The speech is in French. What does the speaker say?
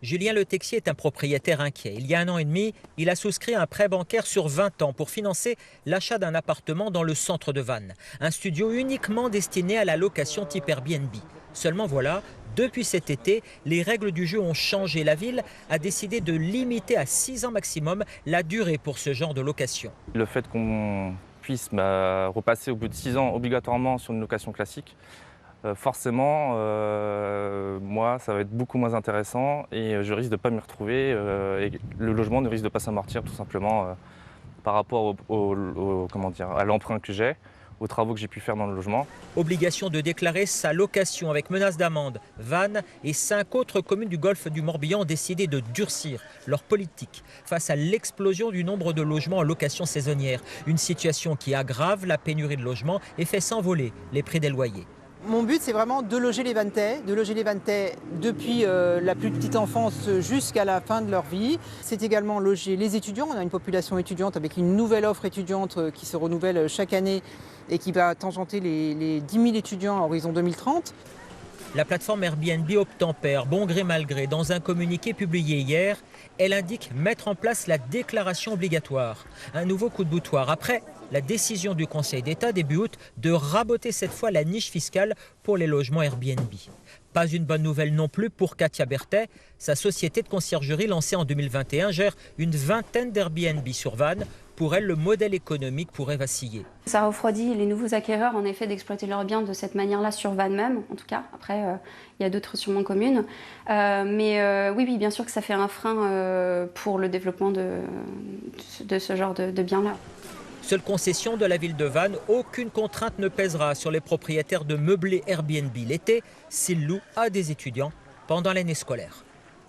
Julien Le Texier est un propriétaire inquiet. Il y a 1 an et demi, il a souscrit un prêt bancaire sur 20 ans pour financer l'achat d'un appartement dans le centre de Vannes. Un studio uniquement destiné à la location type Airbnb. Seulement voilà, depuis cet été, les règles du jeu ont changé. La ville a décidé de limiter à 6 ans maximum la durée pour ce genre de location. Le fait qu'on puisse repasser au bout de 6 ans obligatoirement sur une location classique, forcément, moi, ça va être beaucoup moins intéressant et je risque de ne pas m'y retrouver. Et le logement ne risque de pas s'amortir tout simplement par rapport à l'emprunt que j'ai, aux travaux que j'ai pu faire dans le logement. Obligation de déclarer sa location avec menace d'amende. Vannes et 5 autres communes du golfe du Morbihan ont décidé de durcir leur politique face à l'explosion du nombre de logements en location saisonnière. Une situation qui aggrave la pénurie de logements et fait s'envoler les prix des loyers. Mon but, c'est vraiment de loger les Vanntais depuis la plus petite enfance jusqu'à la fin de leur vie. C'est également loger les étudiants. On a une population étudiante avec une nouvelle offre étudiante qui se renouvelle chaque année et qui va tangenter les 10 000 étudiants à horizon 2030. La plateforme Airbnb obtempère, bon gré mal gré. Dans un communiqué publié hier, elle indique mettre en place la déclaration obligatoire. Un nouveau coup de boutoir après la décision du Conseil d'État début août de raboter cette fois la niche fiscale pour les logements Airbnb. Pas une bonne nouvelle non plus pour Katia Berthet. Sa société de conciergerie lancée en 2021 gère une vingtaine d'Airbnb sur Vannes. Pour elle, le modèle économique pourrait vaciller. Ça refroidit les nouveaux acquéreurs en effet d'exploiter leurs biens de cette manière-là sur Vannes même, en tout cas. Après, il y a d'autres sûrement communes. Oui, bien sûr que ça fait un frein pour le développement de ce genre de biens-là. Seule concession de la ville de Vannes, aucune contrainte ne pèsera sur les propriétaires de meublés Airbnb l'été s'ils louent à des étudiants pendant l'année scolaire.